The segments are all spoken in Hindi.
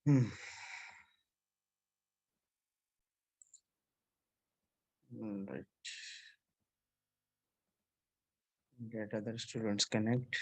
Hmm. Right. Get other students connect.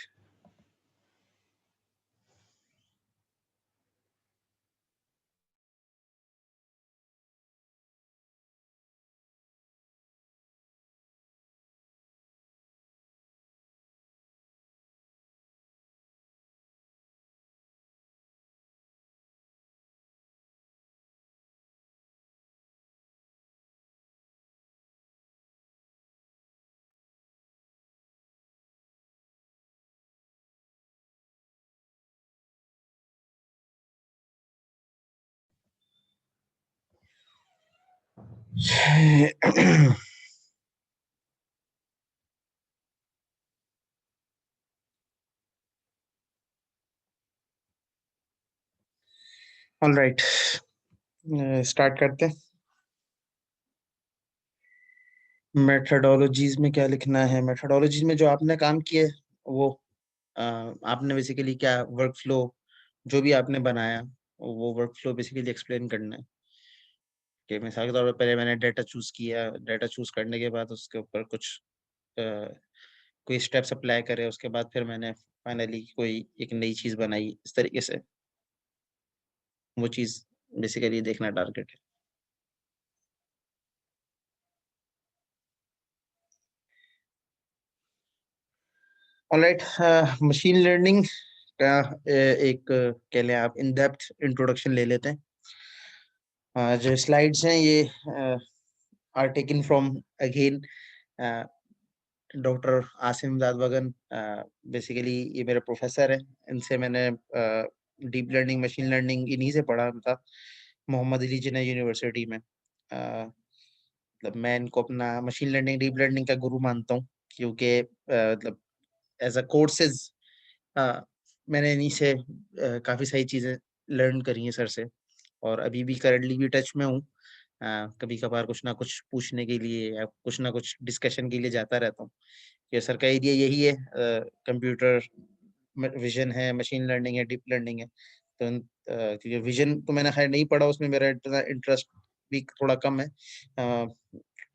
All right, start करते हैं। मेथडोलॉजीज में क्या लिखना है? मेथडोलॉजीज में जो आपने काम किए वो आपने बेसिकली क्या वर्क फ्लो जो भी आपने बनाया वो वर्क फ्लो बेसिकली एक्सप्लेन करना है। कि मिसाल के तौर पर पहले मैंने डाटा चूज किया, डाटा चूज करने के बाद उसके ऊपर कुछ अ, कोई स्टेप्स अप्लाई करे, उसके बाद फिर मैंने फाइनली कोई एक नई चीज बनाई, इस तरीके से वो चीज बेसिकली देखना टारगेट है। ऑलराइट, मशीन लर्निंग का एक कह लें आप इन डेप्थ इंट्रोडक्शन ले लेते हैं। जो स्लाइड्स हैं ये are taken from again doctor Asim जादवगन। बेसिकली ये मेरे प्रोफेसर हैं, इनसे मैंने डीप लर्निंग मशीन लर्निंग इन्हीं से पढ़ा था मोहम्मद अली जिन्ना यूनिवर्सिटी में। मतलब मैं इनको अपना मशीन लर्निंग डीप लर्निंग का गुरु मानता हूँ, क्योंकि मतलब एज अ कोर्सेज मैंने इन्हीं से काफ़ी सारी चीज़ें लर्न करी हैं सर से, और अभी भी करंटली भी टच में हूँ। कभी कभार कुछ ना कुछ पूछने के लिए या कुछ ना कुछ डिस्कशन के लिए जाता रहता हूँ कि सर का एरिया यही है, कंप्यूटर विजन है, मशीन लर्निंग है, डीप लर्निंग है। तो क्योंकि विजन तो मैंने खैर नहीं पढ़ा, उसमें मेरा इंटरेस्ट भी थोड़ा कम है।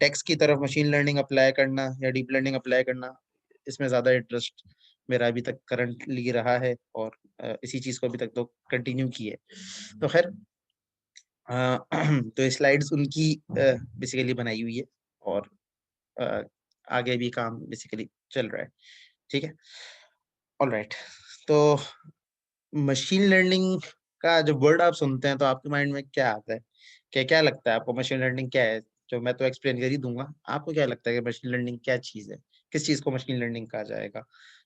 टेक्स्ट की तरफ मशीन लर्निंग अप्लाई करना या डीप लर्निंग अप्लाई करना, इसमें ज़्यादा इंटरेस्ट मेरा अभी तक करंटली रहा है, और इसी चीज़ को अभी तक तो कंटिन्यू की है। तो खैर, तो स्लाइड्स उनकी बेसिकली बनाई हुई है, और अ, आगे भी काम बेसिकली चल रहा है। ठीक है, ऑलराइट। तो मशीन लर्निंग का जब वर्ड आप सुनते हैं तो आपके माइंड में क्या आता है? क्या क्या लगता है आपको मशीन लर्निंग क्या है? जो मैं तो एक्सप्लेन कर ही दूंगा, आपको क्या लगता है कि मशीन लर्निंग क्या चीज है? किस चीज को मशीन लर्निंग कहा जाएगा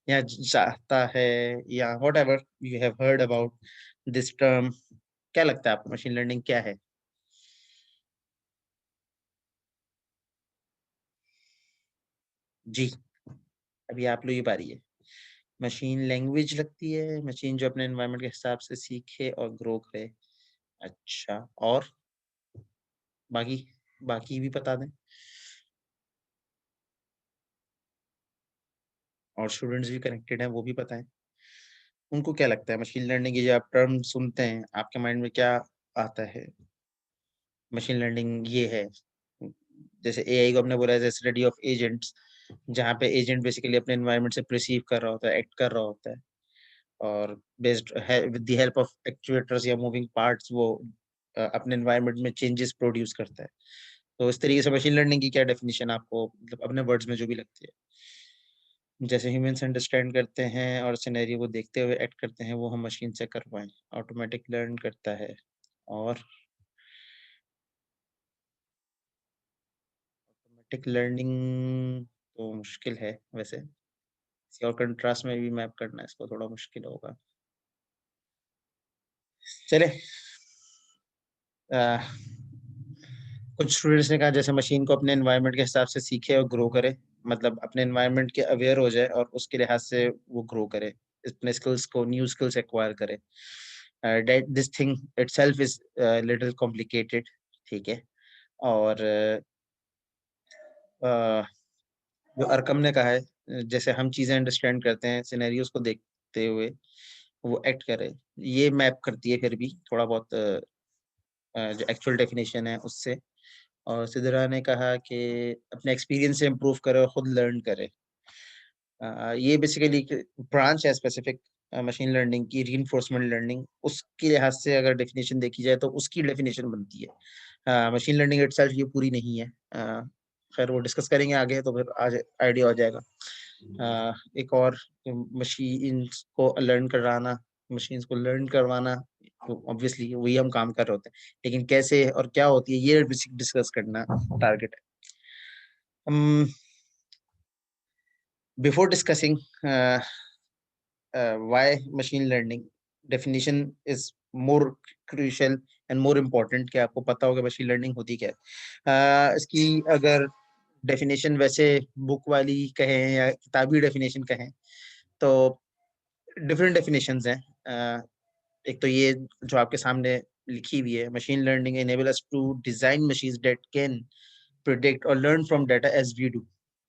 या चाहता है, या what ever you have heard about this term? क्या लगता है आपको मशीन लर्निंग क्या है? जी, अभी आप लोग ये बारी है। मशीन लैंग्वेज लगती है, मशीन जो अपने एनवायरनमेंट के हिसाब से सीखे और ग्रो करे। अच्छा, और बाकी बाकी भी बता दें, और स्टूडेंट्स भी कनेक्टेड हैं वो भी बताएं, उनको क्या लगता है मशीन लर्निंग? ये जो आप टर्म सुनते हैं आपके माइंड में क्या आता है? मशीन लर्निंग ये है, जैसे एआई को हमने बोला है स्टडी ऑफ एजेंट्स, जहाँ पे एजेंट बेसिकली अपने एनवायरनमेंट से प्रिसीव कर रहा होता है, एक्ट कर रहा होता है, और बेस्ड है with the help of actuators या मूविंग पार्ट्स वो अपने एनवायरनमेंट में चेंजेस प्रोड्यूस करता है। तो इस तरीके से मशीन लर्निंग की क्या डेफिनेशन आपको, मतलब अपने वर्ड्स में जो भी लगती है? जैसे ह्यूमंस अंडरस्टैंड करते हैं और सिनेरियो को देखते हुए एक्ट करते हैं, वो हम मशीन से कर पाए। ऑटोमेटिक लर्न करता है, और ऑटोमेटिक लर्निंग तो मुश्किल है वैसे, किसी और कंट्रास्ट में भी मैप करना इसको थोड़ा मुश्किल होगा। चले, अह, कुछ स्टूडेंट्स ने कहा जैसे मशीन को अपने एनवायरनमेंट के हिसाब से सीखे और ग्रो करे, मतलब अपने एनवायरनमेंट के अवेयर हो जाए और उसके लिहाज से वो ग्रो करे, अपने स्किल्स को, न्यू स्किल्स एक्वायर करे। This thing itself is little complicated. ठीक है, और जो अरकम ने कहा है, जैसे हम चीजें अंडरस्टैंड करते हैं सिनेरियोज को देखते हुए, वो एक्ट करे, ये मैप करती है फिर भी थोड़ा बहुत जो एक्चुअल डेफिनेशन है उससे। और सिद्रा ने कहा कि अपने एक्सपीरियंस से इम्प्रूव करे और खुद लर्न करे। ये बेसिकली ब्रांच है स्पेसिफिक मशीन लर्निंग की, रीइंफोर्समेंट लर्निंग। उसके लिहाज से अगर डेफिनेशन देखी जाए तो उसकी डेफिनेशन बनती है। मशीन लर्निंग इटसेल्फ ये पूरी नहीं है। खैर वो डिस्कस करेंगे आगे तो फिर आज आइडिया हो जाएगा। एक और, मशीन को लर्न कराना, मशीन्स को लर्न करवाना, तो ऑब्वियसली वही हम काम कर रहे होते हैं, लेकिन कैसे और क्या होती है ये डिस्कस करना टारगेट है। Before discussing why machine learning, definition is more crucial and more important कि आपको पता होगा machine learning होती क्या है। इसकी अगर डेफिनेशन वैसे बुक वाली कहें या किताबी डेफिनेशन कहें तो डिफरेंट डेफिनेशंस हैं। एक तो ये जो आपके सामने लिखी हुई है, machine learning enable us to design machines that can predict or learn from data as we do,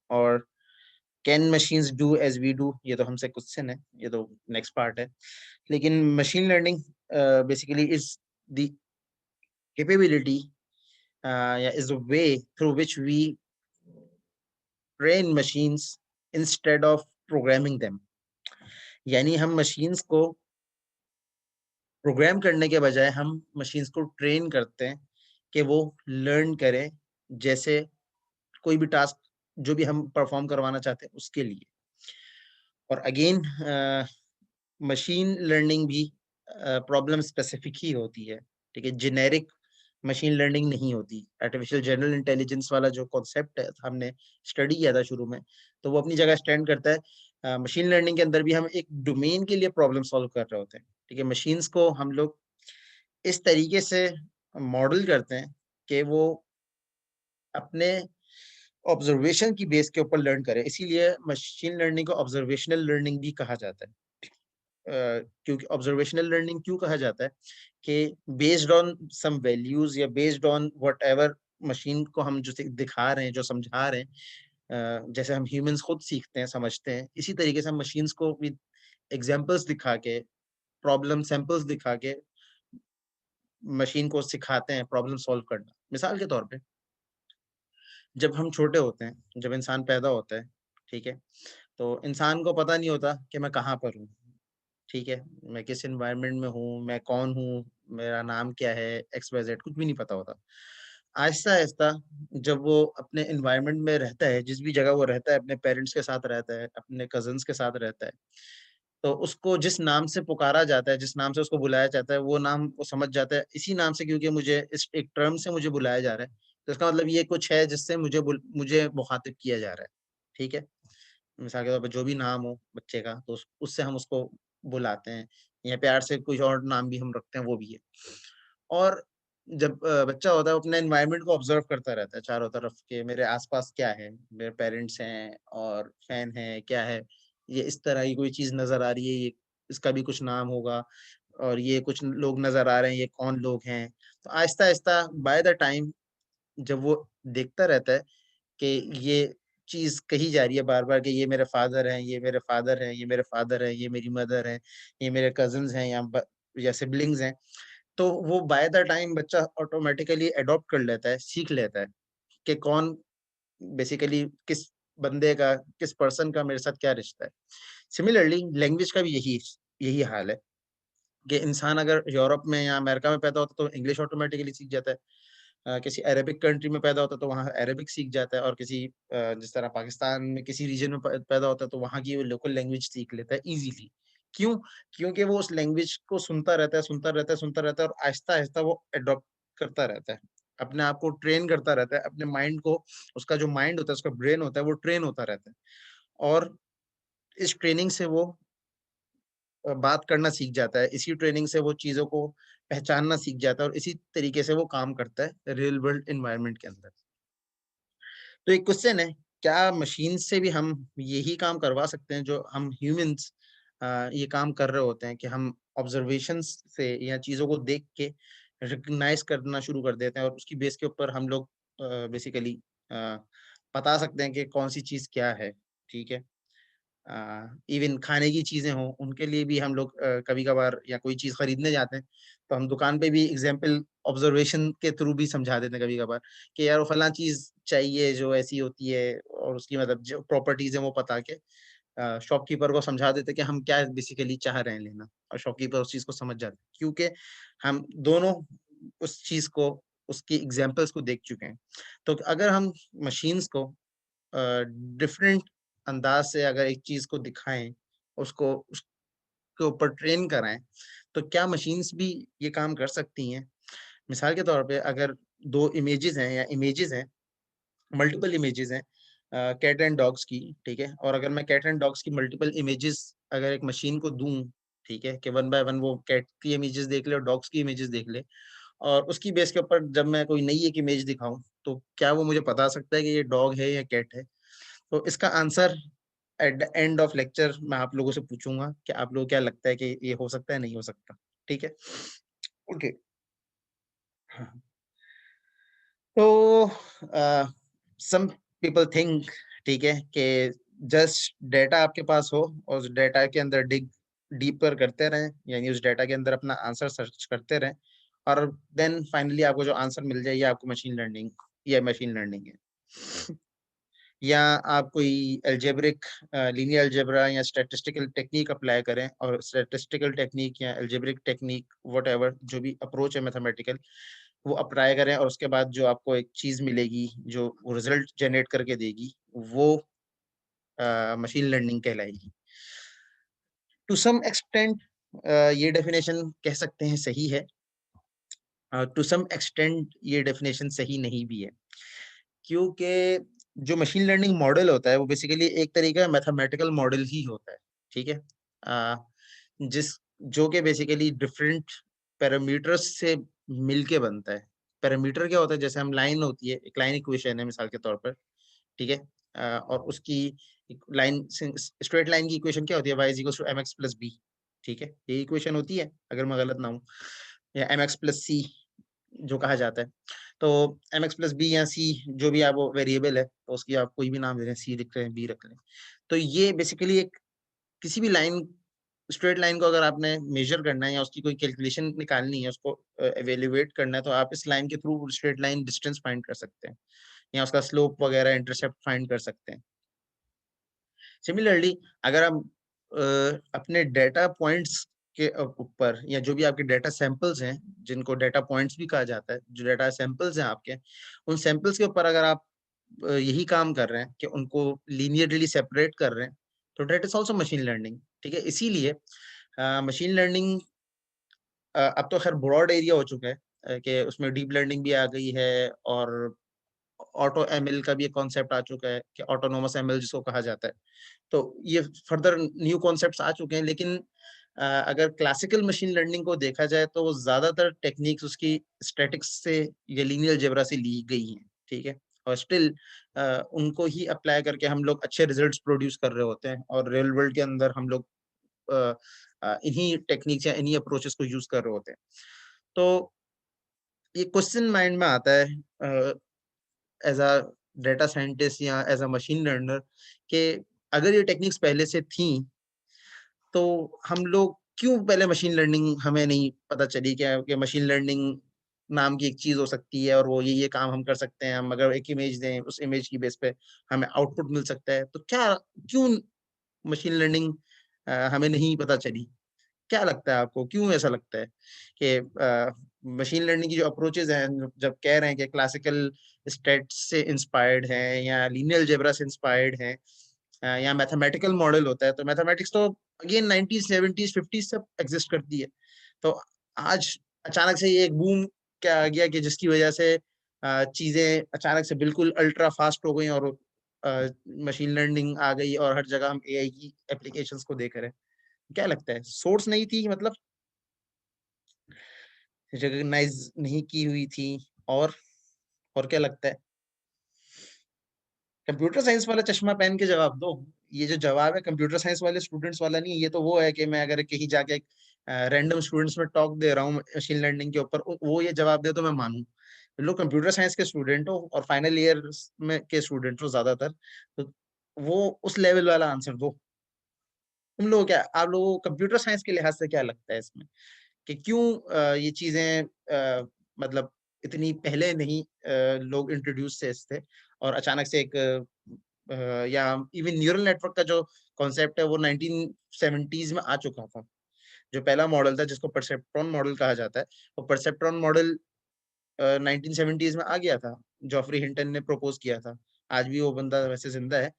और can machines do as we do, ये तो हमसे क्वेश्चन है, ये तो नेक्स्ट पार्ट है। लेकिन machine learning basically is the capability या is the way through which we train machines instead of programming them. यानी हम मशीन्स को प्रोग्राम करने के बजाय हम मशीन्स को ट्रेन करते हैं कि वो लर्न करें, जैसे कोई भी टास्क जो भी हम परफॉर्म करवाना चाहते हैं उसके लिए। और अगेन मशीन लर्निंग भी प्रॉब्लम स्पेसिफिक ही होती है, ठीक है, जेनेरिक मशीन लर्निंग नहीं होती। आर्टिफिशियल जनरल इंटेलिजेंस वाला जो कॉन्सेप्ट है हमने स्टडी किया था शुरू में, तो वो अपनी जगह स्टैंड करता है। मशीन लर्निंग के अंदर भी हम एक डोमेन के लिए प्रॉब्लम सॉल्व कर रहे होते हैं, ठीक है। मशीन्स को हम लोग इस तरीके से मॉडल करते हैं कि वो अपने ऑब्जर्वेशन की बेस के ऊपर लर्न करे, इसीलिए मशीन लर्निंग को ऑब्जर्वेशनल लर्निंग भी कहा जाता है। क्योंकि ऑब्जर्वेशनल लर्निंग क्यों कहा जाता है कि बेस्ड ऑन सम वैल्यूज या based on what ever machine को हम जो दिखा रहे हैं, जो समझा रहे हैं, जैसे हम ह्यूमंस खुद सीखते हैं, समझते हैं, इसी तरीके से हम मशीन्स को विद एग्जांपल्स दिखा के, प्रॉब्लम सैंपल्स दिखा के मशीन को सिखाते हैं प्रॉब्लम सॉल्व करना। मिसाल के तौर पे जब हम छोटे होते हैं, जब इंसान पैदा होता है, ठीक है, तो इंसान को पता नहीं होता कि मैं कहाँ पर हूँ, ठीक है, मैं किस एनवायरनमेंट में हूँ, मैं कौन हूँ, मेरा नाम क्या है, एक्स वाई जेड, कुछ भी नहीं पता होता। आहिस्ता-आहिस्ता जब वो अपने एनवायरनमेंट में रहता है, जिस भी जगह वो रहता है, अपने पेरेंट्स के साथ रहता है, अपने कज़िन्स के साथ रहता है, तो उसको जिस नाम से पुकारा जाता है, जिस नाम से उसको बुलाया जाता है, वो नाम वो समझ जाता है, इसी नाम से, क्योंकि मुझे इस एक टर्म से मुझे बुलाया जा रहा है, तो इसका मतलब ये कुछ है जिससे मुझे मुखातिब किया जा रहा है, ठीक है? मिसाल के तौर पे जो भी नाम हो बच्चे का, तो उससे हम उसको बुलाते हैं, या प्यार से कुछ और नाम भी हम रखते हैं, वो भी है। और जब बच्चा होता है वो अपने एनवायरनमेंट को ऑब्जर्व करता रहता है चारों तरफ के, मेरे आसपास क्या है, मेरे पेरेंट्स हैं और फैन है, क्या है, ये इस तरह की कोई चीज नजर आ रही है, ये इसका भी कुछ नाम होगा, और ये कुछ लोग नजर आ रहे हैं, ये कौन लोग हैं। तो Aahista Aahista by the time जब वो देखता रहता है कि ये चीज़ कही जा रही है बार-बार कि ये मेरे फादर हैं, ये मेरे फादर हैं, ये मेरे फादर हैं, ये मेरी मदर है, ये मेरे कज़िन्स हैं या सिबलिंग्स हैं। तो वो बाय द टाइम बच्चा ऑटोमैटिकली अडॉप्ट कर लेता है, सीख लेता है कि कौन बेसिकली किस बंदे का, किस पर्सन का मेरे साथ क्या रिश्ता है। सिमिलरली लैंग्वेज का भी यही यही हाल है कि इंसान अगर यूरोप में या अमेरिका में पैदा होता है तो इंग्लिश ऑटोमैटिकली सीख जाता है। किसी अरेबिक कंट्री में पैदा होता है तो वहाँ अरेबिक सीख जाता है, और किसी जिस तरह पाकिस्तान में किसी रीजन में पैदा होता है तो वहाँ की वो लोकल लैंग्वेज सीख लेता है इजीली। क्यों? क्योंकि वो उस लैंग्वेज को सुनता रहता है, सुनता रहता है, सुनता रहता है, और आहिस्ता-आहिस्ता वो अडॉप्ट करता रहता है। अपने आप को ट्रेन करता रहता है, अपने माइंड को, उसका जो माइंड होता है, उसका ब्रेन होता है, वो ट्रेन होता रहता है। और इस ट्रेनिंग से वो बात करना सीख जाता है, इसी ट्रेनिंग से वो चीज़ों को पहचानना सीख जाता है, और इसी तरीके से वो काम करता है रियल वर्ल्ड एनवायरनमेंट के अंदर। तो एक क्वेश्चन है, क्या मशीन से भी हम यही काम करवा सकते हैं जो हम ह्यूमंस ये काम कर रहे होते हैं, कि हम ऑब्जर्वेशंस से या चीज़ों को देख के रिकॉग्नाइज करना शुरू कर देते हैं, और उसकी बेस के ऊपर हम लोग बेसिकली बता सकते हैं कि कौन सी चीज़ क्या है, ठीक है? इवन खाने की चीजें हों उनके लिए भी हम लोग कभी कभार या कोई चीज खरीदने जाते हैं तो हम दुकान पे भी एग्जाम्पल ऑब्जर्वेशन के थ्रू भी समझा देते हैं कभी कभार कि यार वो फला चीज चाहिए जो ऐसी होती है और उसकी मतलब जो प्रॉपर्टीज है वो पता के शॉपकीपर को समझा देते कि हम क्या बेसिकली चाह रहे हैं लेना, और शॉपकीपर उस चीज को समझ जाते हैं क्योंकि हम दोनों उस चीज को उसकी एग्जाम्पल्स को देख चुके हैं। तो अगर हम मशीन्स को डिफरेंट अंदाज से अगर एक चीज को दिखाएं, उसको उसके ऊपर ट्रेन कराएं, तो क्या मशीन्स भी ये काम कर सकती हैं? मिसाल के तौर पे अगर दो इमेजेस हैं या इमेजेस हैं, मल्टीपल इमेजेस हैं कैट एंड डॉग्स की, ठीक है, और अगर मैं कैट एंड डॉग्स की मल्टीपल इमेजेस अगर एक मशीन को दूं, ठीक है, कि वन बाय वन वो कैट की इमेजेस देख ले और डॉग्स की इमेजेस देख ले, और उसकी बेस के ऊपर जब मैं कोई नई एक इमेज दिखाऊं तो क्या वो मुझे बता सकता है कि ये डॉग है या कैट है? तो इसका answer at the end of lecture मैं आप लोगों से पूछूंगा कि आप लोगों को क्या लगता है कि ये हो सकता है नहीं हो सकता। ठीक है, ओके। तो सम पीपल थिंक, ठीक है, कि जस्ट डेटा आपके पास हो और उस डेटा के अंदर डिग डीपर करते रहें, यानी उस डेटा के अंदर अपना आंसर सर्च करते रहें और देन फाइनली आपको जो आंसर मिल जाए ये आपको मशीन लर्निंग या मशीन लर्निंग है। या आप कोई एल्जेब्रिक लीनियर अलजेब्रा या स्टैटिस्टिकल टेक्निक अप्लाई करें और स्टैटिस्टिकल टेक्निक या एल्जेब्रिक टेक्निक वट जो भी अप्रोच है मैथमेटिकल वो अप्लाई करें और उसके बाद जो आपको एक चीज मिलेगी जो रिजल्ट जनरेट करके देगी वो मशीन लर्निंग कहलाएगी। टू सम एक्सटेंट ये डेफिनेशन कह सकते हैं सही है, टू सम एक्सटेंट ये डेफिनेशन सही नहीं भी है, क्योंकि जो मशीन लर्निंग मॉडल होता है वो बेसिकली एक तरीका का मैथमेटिकल मॉडल ही होता है। ठीक है, अ, जिस जो कि बेसिकली डिफरेंट पैरामीटर्स से मिलके बनता है। पैरामीटर क्या होता है? जैसे हम लाइन होती है, एक लाइन इक्वेशन है मिसाल के तौर पर, ठीक है, और उसकी लाइन स्ट्रेट लाइन की इक्वेशन क्या होती है? y is equal to mx plus B. ठीक है, ये इक्वेशन होती है अगर मैं गलत ना हूँ, या mx प्लस सी जो कहा जाता है। तो mx प्लस बी या सी जो भी आप वो वेरिएबल है तो उसकी आप कोई भी नाम दे रहे हैं, सी लिख रहे हैं, बी रख रहे हैं। तो ये बेसिकली एक किसी भी लाइन स्ट्रेट लाइन को अगर आपने मेजर करना है या उसकी कोई कैलकुलेशन निकालनी है, उसको एवेल्युएट करना है, तो आप इस लाइन के through straight line distance find कर सकते हैं या उसका स्लोप वगैरह इंटरसेप्ट फाइंड कर सकते हैं। सिमिलरली अगर हम अपने डेटा पॉइंट्स के ऊपर या जो भी आपके डेटा सैंपल्स हैं, जिनको डेटा पॉइंट्स भी कहा जाता है, जो डेटा सैंपल्स हैं आपके, उन सैंपल्स के ऊपर अगर आप यही काम कर रहे हैं कि उनको लीनियरली सेपरेट कर रहे हैं, तो that is also machine learning. ठीक है, इसीलिए मशीन लर्निंग अब तो खैर ब्रॉड एरिया हो चुका है, कि उसमें डीप लर्निंग भी आ गई है और ऑटो एमएल का भी एक कॉन्सेप्ट आ चुका है कि ऑटोनोमस एमएल जिसको कहा जाता है। तो ये फर्दर न्यू कॉन्सेप्ट्स आ चुके हैं, लेकिन अगर क्लासिकल मशीन लर्निंग को देखा जाए तो वो ज्यादातर टेक्निक्स उसकी स्टैटिक्स से या लीनियर अलजेब्रा से ली गई हैं। ठीक है, और स्टिल उनको ही अप्लाई करके हम लोग अच्छे रिजल्ट्स प्रोड्यूस कर रहे होते हैं और रियल वर्ल्ड के अंदर हम लोग इन्हीं टेक्निक्स या इन्हीं अप्रोचेस को यूज कर रहे होते हैं। तो ये क्वेश्चन माइंड में आता है एज अ डेटा साइंटिस्ट या एज अ मशीन लर्नर कि अगर ये टेक्निक्स पहले से थी तो हम लोग क्यों पहले मशीन लर्निंग हमें नहीं पता चली क्या कि मशीन लर्निंग नाम की एक चीज हो सकती है और वो ये काम हम कर सकते हैं। हम अगर एक इमेज दें उस इमेज की बेस पे हमें आउटपुट मिल सकता है, तो क्या क्यों मशीन लर्निंग हमें नहीं पता चली? क्या लगता है आपको, क्यों ऐसा लगता है कि मशीन लर्निंग की जो अप्रोचेज हैं जब कह रहे हैं कि क्लासिकल स्टेट्स से इंस्पायर्ड है या लीनियर अलजेब्रा से इंस्पायर्ड है या मैथमेटिकल मॉडल होता है, तो मैथमेटिक्स तो अगेन 1970s 50s से एग्जिस्ट करती है। तो आज अचानक से ये एक बूम क्या आ गया कि जिसकी वजह से चीजें अचानक से बिल्कुल अल्ट्रा फास्ट हो गई और मशीन लर्निंग आ गई और हर जगह हम एआई की एप्लीकेशंस को देख रहे हैं। क्या लगता है, सोर्स नहीं थी मतलब रिकॉग्नाइज नहीं की हुई थी? और क्या लगता है? कंप्यूटर साइंस वाला चश्मा पहन के जवाब दो। ये जो जवाब है कंप्यूटर साइंस वाले स्टूडेंट्स वाला नहीं है, ये तो वो है कि मैं अगर कहीं जाके रैंडम स्टूडेंट्स में टॉक दे रहा हूँ मशीन लर्निंग के ऊपर, वो ये जवाब दे तो मैं मानूं। लोग कंप्यूटर साइंस के स्टूडेंट हो और फाइनल ईयर में के स्टूडेंट हो ज्यादातर, तो वो उस लेवल वाला आंसर दो। तुम लोग क्या, आप लोगों को कंप्यूटर साइंस के लिहाज से क्या लगता है इसमें कि क्यों ये चीजें मतलब इतनी पहले नहीं लोग इंट्रोड्यूस थे और अचानक से एक या इवन न्यूरल नेटवर्क का जो कॉन्सेप्ट है वो 1970s में आ चुका था। जो पहला मॉडल था जिसको परसेप्ट्रॉन मॉडल कहा जाता है, वो परसेप्ट्रॉन मॉडल 1970s में आ गया था। जॉफरी हिंटन ने प्रपोज किया था। आज भी वो बंदा वैसे जिंदा है,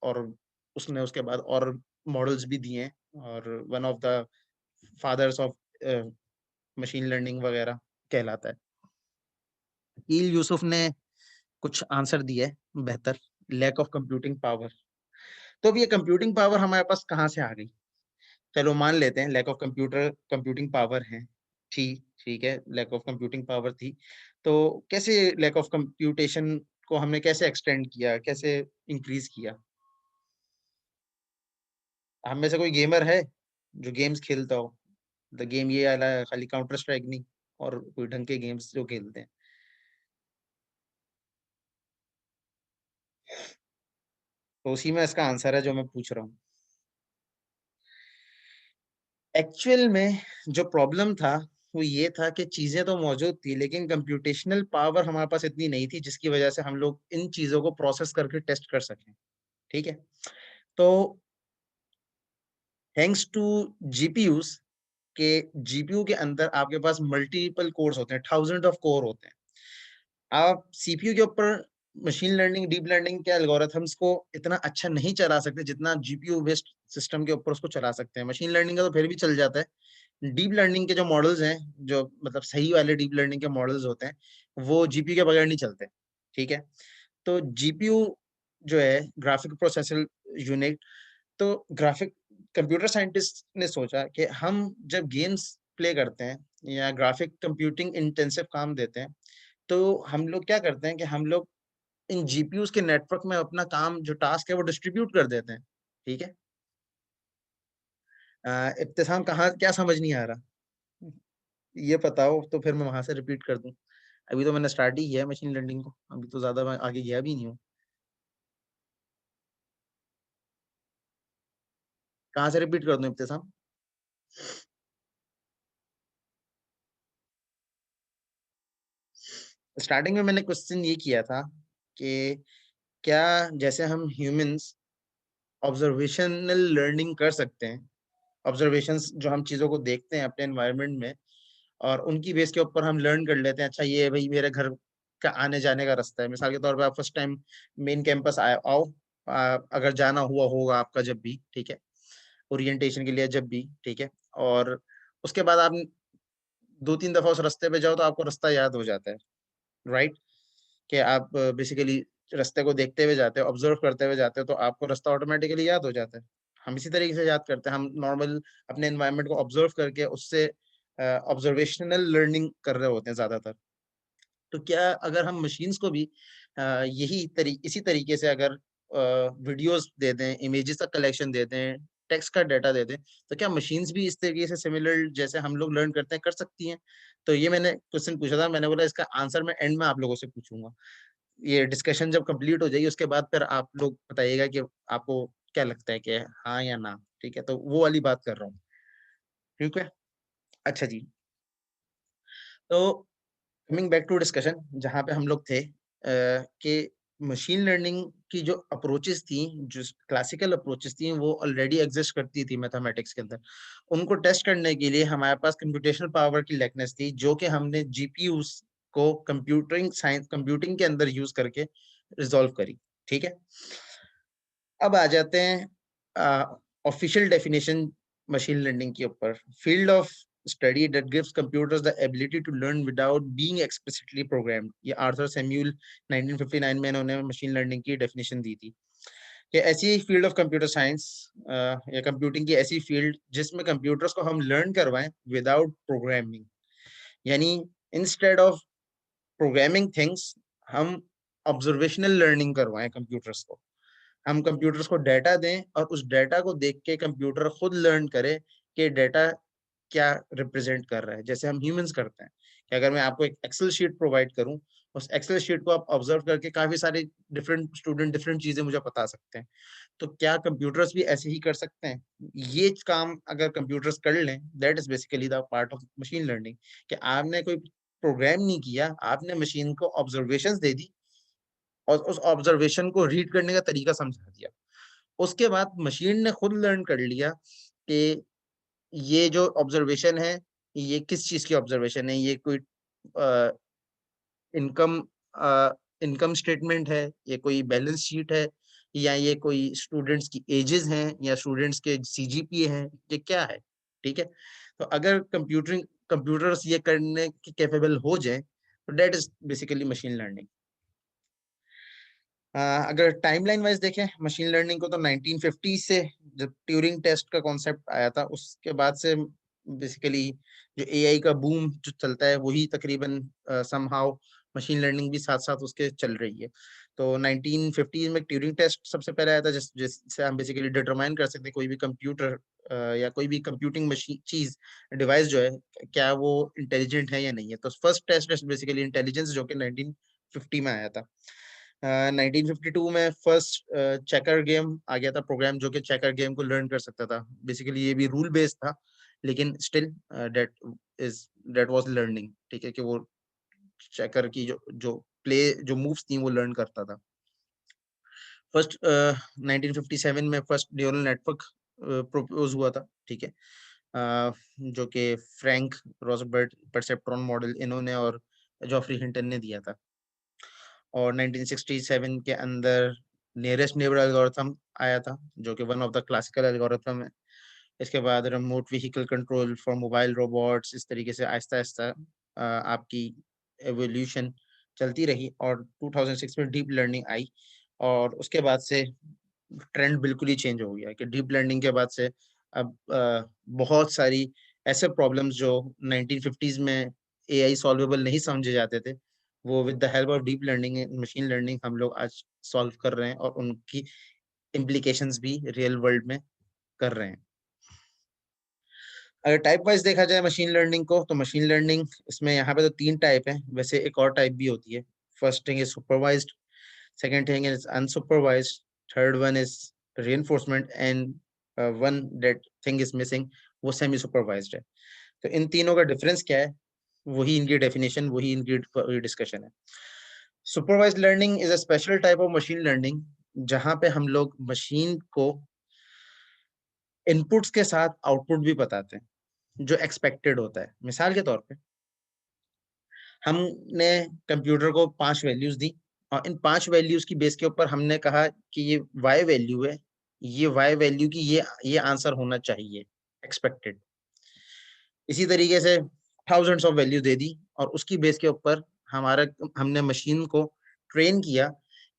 और उसने उसके बाद और मॉडल्स भी दिए हैं और one of the fathers of machine learning वगैरह कहलाता है। ईल यूसुफ ने कुछ आंसर दिए बेहतर, लैक ऑफ कंप्यूटिंग पावर। तो अब ये कंप्यूटिंग पावर हमारे पास कहाँ से आ गई? चलो मान लेते हैं लैक ऑफ कंप्यूटिंग पावर है। ठीक ठीक है, लैक ऑफ कंप्यूटिंग पावर थी, तो कैसे लैक ऑफ कंप्यूटेशन को हमने कैसे एक्सटेंड किया, कैसे इंक्रीज किया? हम में से कोई गेमर है जो गेम्स खेलता हो? द गेम ये वाला है, खाली काउंटर स्ट्राइक नहीं, और कोई ढंग के गेम्स जो खेलते हैं? तो उसी में इसका आंसर है जो मैं पूछ रहा हूँ। एक्चुअल में जो प्रॉब्लम था वो ये था कि चीजें तो मौजूद थी लेकिन कंप्यूटेशनल पावर हमारे पास इतनी नहीं थी जिसकी वजह से हम लोग इन चीजों को प्रोसेस करके टेस्ट कर सकें। ठीक है, तो थैंक्स टू जीपीयूज के जीपीयू के अंदर आपके पास मल्टीपल कोर्स होते हैं, थाउजेंड ऑफ कोर होते हैं। आप सीपीयू के ऊपर मशीन लर्निंग डीप लर्निंग के एल्गोरिथम्स को इतना अच्छा नहीं चला सकते जितना जीपीयू बेस्ड सिस्टम के ऊपर उसको चला सकते हैं। मशीन लर्निंग का तो फिर भी चल जाता है। डीप लर्निंग के जो मॉडल्स हैं, जो मतलब सही वाले डीप लर्निंग के मॉडल्स होते हैं, वो जीपीयू के बगैर नहीं चलते। ठीक है, तो जीपीयू जो है ग्राफिक प्रोसेसर यूनिट, तो ग्राफिक कंप्यूटर साइंटिस्ट ने सोचा कि हम जब गेम्स प्ले करते हैं या ग्राफिक कंप्यूटिंग इंटेंसिव काम देते हैं, तो हम लोग क्या करते हैं कि हम लोग इन जीपीयूज के नेटवर्क में अपना काम जो टास्क है वो डिस्ट्रीब्यूट कर देते हैं। ठीक है, इब्तिसाम कहाँ क्या समझ नहीं आ रहा? ये बताओ तो फिर मैं वहां से रिपीट कर दूं। अभी तो मैंने स्टार्ट ही किया है मशीन लर्निंग को, अभी तो ज्यादा मैं आगे गया भी नहीं हूँ। कहाँ से रिपीट कर दूं इब्तिसाम? स्टार्टिंग में मैंने क्वेश्चन ये किया था कि क्या जैसे हम ह्यूमंस ऑब्जर्वेशनल लर्निंग कर सकते हैं, ऑब्जर्वेशंस जो हम चीजों को देखते हैं अपने एनवायरनमेंट में और उनकी बेस के ऊपर हम लर्न कर लेते हैं, अच्छा ये भाई मेरे घर का आने जाने का रास्ता है। मिसाल के तौर पे आप फर्स्ट टाइम मेन कैंपस आए आओ, अगर जाना हुआ होगा आपका जब भी, ठीक है, ओरिएंटेशन के लिए जब भी, ठीक है, और उसके बाद आप 2-3 दफा उस रास्ते पे जाओ तो आपको रास्ता याद हो जाता है, राइट? कि आप बेसिकली रास्ते को देखते हुए जाते हो, ऑब्जर्व करते हुए जाते हो, तो आपको रास्ता ऑटोमेटिकली याद हो जाता है। हम इसी तरीके से याद करते हैं, हम नॉर्मल अपने एनवायरनमेंट को ऑब्जर्व करके उससे ऑब्जर्वेशनल लर्निंग कर रहे होते हैं ज्यादातर। तो क्या अगर हम मशीन्स को भी इसी तरीके से अगर वीडियोस दे दें, इमेजेस का कलेक्शन दे दें, टेक्स्ट का डाटा दे दें, तो क्या मशीन्स भी इस तरीके से सिमिलर जैसे हम लोग लर्न करते हैं कर सकती हैं? तो ये मैंने क्वेश्चन पूछा था, मैंने बोला इसका आंसर मैं एंड में आप लोगों से पूछूंगा। ये डिस्कशन जब कंप्लीट हो जाएगी उसके बाद फिर आप लोग बताइएगा कि आपको क्या लगता है कि हाँ या ना। ठीक है, तो वो वाली बात कर रहा हूँ। ठीक है, अच्छा जी। तो कमिंग बैक टू डिस्कशन जहाँ पे हम लोग थे, कि मशीन लर्निंग की जो अप्रोचेस थी, जो क्लासिकल अप्रोचेस थी, वो ऑलरेडी एग्जिस्ट करती थी मैथमेटिक्स के अंदर। उनको टेस्ट करने के लिए हमारे पास कंप्यूटेशनल पावर की लैकनेस थी, जो कि हमने जीपीयूज को कंप्यूटिंग साइंस कंप्यूटिंग के अंदर यूज करके रिजॉल्व करी। ठीक है, अब आ जाते हैं ऑफिशियल डेफिनेशन मशीन लर्निंग के ऊपर। Field of study that gives computers the ability to learn without being explicitly programmed. ये आर्थर सैम्यूल 1959 में इन्होंने मशीन लर्निंग की डेफिनेशन दी थी कि ऐसी फील्ड ऑफ कंप्यूटर साइंस या कंप्यूटिंग की ऐसी फील्ड जिसमें कंप्यूटर्स को हम लर्न करवाएं विदाउट प्रोग्रामिंग, यानी इंस्टेड ऑफ प्रोग्रामिंग थिंग्स हम ऑब्जर्वेशनल लर्निंग करवाएं कंप्यूटर्स को। हम कंप्यूटर्स को डाटा दें और उस डाटा को देख के कंप्यूटर खुद लर्न करे कि डाटा क्या रिप्रेजेंट कर रहा है। जैसे हम ह्यूमंस करते हैं कि अगर मैं आपको एक एक्सेल शीट प्रोवाइड करूं, उस एक्सेल शीट को आप ऑब्जर्व करके काफी सारे डिफरेंट स्टूडेंट डिफरेंट चीजें मुझे बता सकते हैं। तो क्या कंप्यूटर्स भी ऐसे ही कर सकते हैं? ये काम अगर कंप्यूटर्स कर लें, that is basically the part of machine learning. कि आपने कोई प्रोग्राम नहीं किया, आपने मशीन को ऑब्जर्वेशंस दे दी और उस ऑब्जर्वेशन को रीड करने का तरीका समझा दिया। उसके बाद मशीन ने खुद लर्न कर लिया कि ये जो ऑब्जर्वेशन है, ये किस चीज की ऑब्जर्वेशन है। ये कोई इनकम इनकम स्टेटमेंट है, ये कोई बैलेंस शीट है, या ये कोई स्टूडेंट्स की एजेस हैं, या स्टूडेंट्स के सीजीपीए हैं, ये क्या है। ठीक है। तो अगर कंप्यूटर्स ये करने के कैपेबल हो जाए, तो that is basically machine learning. अगर टाइमलाइन वाइज देखें मशीन लर्निंग को, तो 1950 से जब ट्यूरिंग टेस्ट का कॉन्सेप्ट आया था, उसके बाद से बेसिकली जो एआई का बूम जो चलता है, वही तकरीबन समहाउ मशीन लर्निंग भी साथ साथ उसके चल रही है। तो 1950 में ट्यूरिंग टेस्ट सबसे पहले आया था, जिससे हम बेसिकली डिटरमाइन कर सकते हैं कोई भी कंप्यूटर या कोई भी कंप्यूटिंग मशीन चीज डिवाइस जो है, क्या वो इंटेलिजेंट है या नहीं है। तो फर्स्ट टेस्ट बेसिकली इंटेलिजेंस, जो कि 1950 में आया था। 1952 में फर्स्ट चेकर गेम आ गया था, प्रोग्राम जो कि चेकर गेम को लर्न कर सकता था। बेसिकली ये भी रूल बेस्ड था, लेकिन still that is that was learning. ठीक है, कि वो चेकर की जो जो प्ले जो मूव्स थी वो लर्न करता था। फर्स्ट 1957 में फर्स्ट न्यूरल नेटवर्क प्रपोज हुआ था। ठीक है। जो कि फ्रैंक रोजबर्ट परसेप्ट्रॉन मॉडल इन्होंने और जॉफरी हिंटन ने दिया था। और 1967 के अंदर नियरेस्ट नेबर एल्गोरिथम आया था, जो कि one of the classical algorithm है। इसके बाद remote vehicle control for mobile robots, इस तरीके से आहिस्ता आहिस्ता आपकी एवोल्यूशन चलती रही, और 2006 में डीप लर्निंग आई। और उसके बाद से ट्रेंड बिल्कुल ही चेंज हो गया कि डीप लर्निंग के बाद से अब बहुत सारी ऐसे प्रॉब्लम्स जो 1950s में एआई सॉल्वेबल नहीं समझे जाते थे, वो with the help of deep learning machine learning हम लोग आज सॉल्व कर रहे हैं, और उनकी इम्प्लीकेशंस भी रियल वर्ल्ड में कर रहे हैं। अगर टाइप वाइज देखा जाए मशीन लर्निंग को, तो मशीन लर्निंग इसमें यहाँ पे तो 3 टाइप है, वैसे एक और टाइप भी होती है। First thing is supervised, second thing is unsupervised, third one is reinforcement, and one that thing is missing, वो सेमी सुपरवाइज्ड है। तो इन तीनों का डिफरेंस क्या है, वही इनकी डेफिनेशन, वही इनकी डिस्कशन है। Supervised learning is a special type of machine learning, जहां पे हम लोग मशीन को इनपुट्स के साथ आउटपुट भी बताते हैं जो एक्सपेक्टेड होता है। मिसाल के तौर पे हमने कंप्यूटर को 5 वैल्यूज दी, और इन 5 वैल्यूज की बेस के ऊपर हमने कहा कि ये वाई वैल्यू है, ये वाई वैल्यू की ये आंसर होना चाहिए एक्सपेक्टेड। इसी तरीके से थाउजेंड्स ऑफ वैल्यू दे दी, और उसकी बेस के ऊपर हमारा हमने मशीन को ट्रेन किया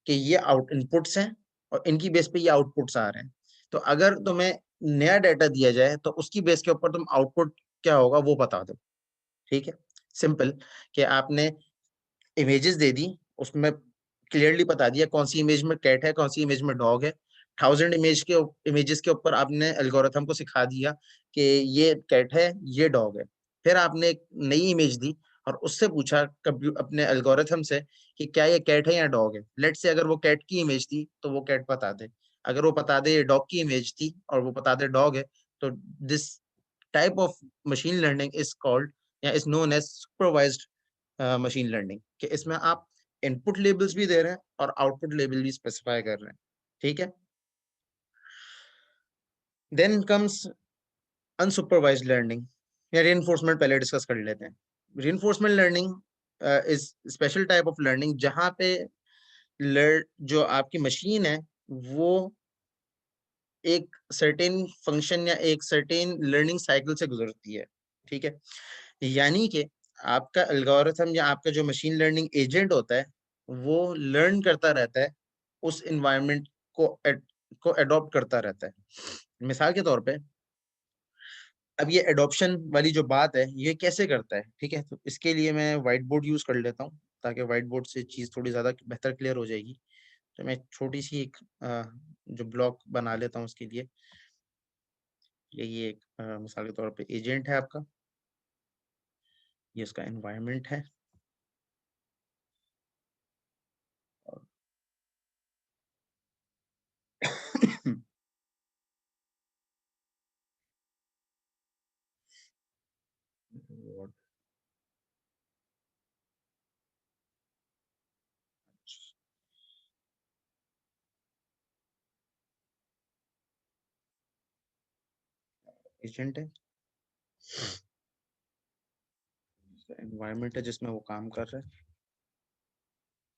कि ये आउट इनपुट्स हैं, और इनकी बेस पे ये आउटपुट्स आ रहे हैं। तो अगर तुम्हें नया डाटा दिया जाए, तो उसकी बेस के ऊपर तुम आउटपुट क्या होगा वो बता दो। ठीक है, सिंपल। कि आपने इमेजेस दे दी, उसमें क्लियरली बता दिया कौन सी इमेज में कैट है, कौन सी इमेज में डॉग है। 1000 इमेजेस के ऊपर आपने एल्गोरिथम को सिखा दिया कि ये कैट है, ये डॉग है। फिर आपने एक नई इमेज दी, और उससे पूछा अपने एल्गोरिथम से कि क्या ये कैट है या डॉग है। लेट्स से अगर वो कैट की इमेज थी, तो वो कैट बता दे। अगर वो बता दे ये डॉग की इमेज थी, और वो बता दे डॉग है, तो this type of machine learning is called या is known as supervised machine learning. कि इसमें आप इनपुट लेबल्स भी दे रहे हैं और आउटपुट लेबल भी स्पेसिफाई कर रहे हैं। ठीक है। देन कम्स अनसुपरवाइज्ड लर्निंग या रिइंफोर्समेंट, पहले डिस्कस कर लेते हैं। Reinforcement learning is special type of learning, जहां पे जो आपकी मशीन है, वो एक सर्टेन फंक्शन या एक सर्टेन लर्निंग साइकिल से गुजरती है। ठीक है। यानी कि आपका एल्गोरिथम या आपका जो मशीन लर्निंग एजेंट होता है, वो लर्न करता रहता है, उस इन्वायरमेंट को को अडॉप्ट करता रहता है। मिसाल के तौर पे, अब ये एडॉप्शन वाली जो बात है, ये कैसे करता है। ठीक है, तो इसके लिए मैं व्हाइट बोर्ड यूज कर लेता हूँ, ताकि व्हाइट बोर्ड से चीज थोड़ी ज्यादा बेहतर क्लियर हो जाएगी। तो मैं छोटी सी एक जो ब्लॉक बना लेता हूँ उसके लिए। यही एक मिसाल के तौर पे एजेंट है आपका, ये उसका एनवायरनमेंट है। एजेंट है, एनवायरनमेंट है जिसमें वो काम कर रहा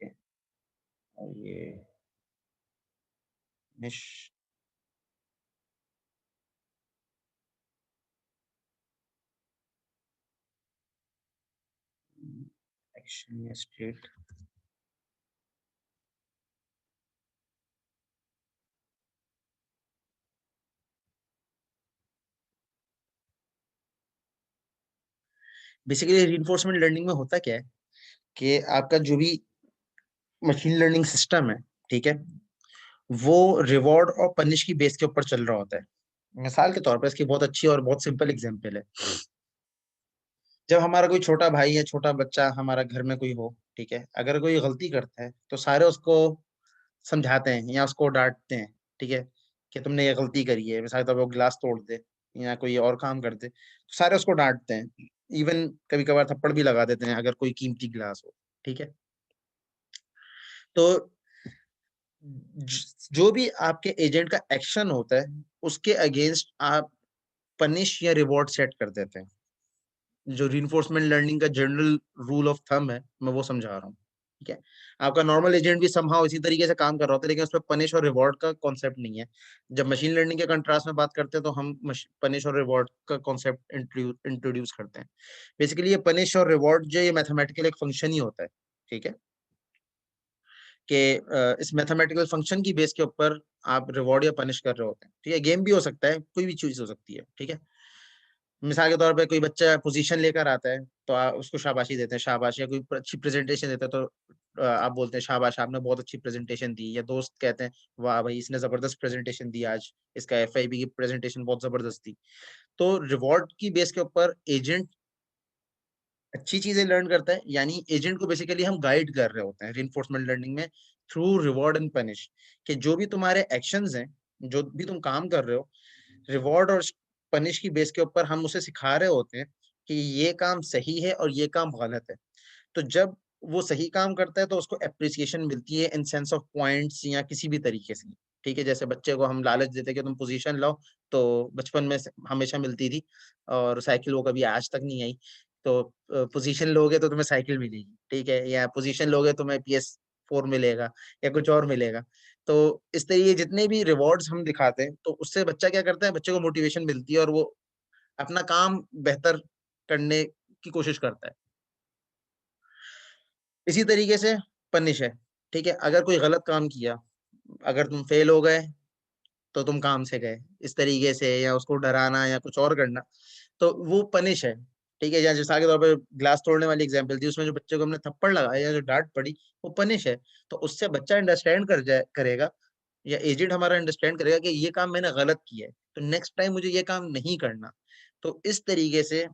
है, और ये निश एक्शन या स्टेट। बेसिकली रिइंफोर्समेंट लर्निंग में होता क्या है कि आपका जो भी मशीन लर्निंग सिस्टम है, ठीक है, वो रिवॉर्ड और पनिश की बेस के ऊपर चल रहा होता है। मिसाल के तौर पर इसकी बहुत अच्छी और बहुत सिंपल एग्जांपल है। जब हमारा कोई छोटा भाई या छोटा बच्चा हमारा घर में कोई हो, ठीक है, अगर कोई गलती करता है तो सारे उसको समझाते हैं या उसको डांटते हैं, ठीक है, कि तुमने ये गलती करी है। मिसाल के तौर पर वो गिलास तोड़ दे या कोई और काम कर दे तो सारे उसको डांटते हैं, इवन कभी कभार थप्पड़ भी लगा देते हैं अगर कोई कीमती गिलास हो, ठीक है। तो जो भी आपके एजेंट का एक्शन होता है उसके अगेंस्ट आप पनिश या रिवॉर्ड सेट कर देते हैं। जो रिइंफोर्समेंट लर्निंग का जनरल रूल ऑफ थंब है मैं वो समझा रहा हूँ, ठीक है। आपका नॉर्मल एजेंट भी समहाउ इसी तरीके से काम कर रहा होता है, लेकिन उसमें पनिश और रिवॉर्ड का कॉन्सेप्ट नहीं है। जब मशीन लर्निंग के कंट्रास्ट में बात करते हैं तो हम पनिश और रिवॉर्ड का कॉन्सेप्ट इंट्रोड्यूस करते हैं। बेसिकली ये पनिश और रिवॉर्ड जो ये मैथमेटिकल एक फंक्शन ही होता है, ठीक है, कि इस मैथमेटिकल फंक्शन की बेस के ऊपर आप रिवॉर्ड या पनिश कर रहे होते हैं, ठीक है। गेम भी हो सकता है, कोई भी चीज हो सकती है, ठीक है। मिसाल के तौर पे कोई बच्चा पोजीशन लेकर आता है तो आप उसको शाबाशी देते हैं, शाबाश, या कोई अच्छी प्रेजेंटेशन देता है तो आप बोलते हैं शाबाश आपने बहुत अच्छी प्रेजेंटेशन दी, या दोस्त कहते हैं वाह भाई इसने जबरदस्त प्रेजेंटेशन दी आज, इसका एफआईबी की प्रेजेंटेशन बहुत जबरदस्त थी। तो रिवॉर्ड की बेस के ऊपर एजेंट अच्छी चीजें लर्न करता है, यानी एजेंट को बेसिकली हम गाइड कर रहे होते हैं रिइंफोर्समेंट लर्निंग में थ्रू रिवॉर्ड एंड पनिश, कि जो भी तुम्हारे एक्शंस हैं, जो भी तुम काम कर रहे हो, रिवॉर्ड और पनिश की बेस के ऊपर हम उसे सिखा रहे होते हैं कि ये काम सही है और ये काम गलत है। तो जब वो सही काम करता है तो उसको एप्रिसिएशन मिलती है इन सेंस ऑफ पॉइंट्स या किसी भी तरीके से, ठीक है। जैसे बच्चे को हम लालच देते हैं कि तुम पोजीशन लो, तो बचपन में हमेशा मिलती थी, और साइकिल वो कभी आज तक नहीं आई। तो पोजीशन लोगे तो तुम्हें साइकिल मिलेगी, ठीक है, या पोजीशन लोगे तो तुम्हें PS4 मिलेगा या कुछ और मिलेगा। तो इस तरीके जितने भी रिवॉर्ड्स हम दिखाते हैं तो उससे बच्चा क्या करता है, बच्चे को मोटिवेशन मिलती है और वो अपना काम बेहतर करने की कोशिश करता है। इसी तरीके से पनिश है, ठीक है। अगर कोई गलत काम किया, अगर तुम फेल हो गए तो तुम काम से गए, इस तरीके से, या उसको डराना या कुछ और करना, तो वो पनिश है, ठीक है। या जैसे के तौर पे ग्लास तोड़ने वाली एग्जांपल थी, उसमें जो बच्चे को हमने थप्पड़ लगाया या जो डांट पड़ी वो पनिश है। तो उससे बच्चा अंडरस्टैंड करेगा, या एजेंट हमारा अंडरस्टैंड करेगा कि ये काम मैंने गलत किया है, तो नेक्स्ट टाइम मुझे ये काम नहीं करना। तो इस तरीके से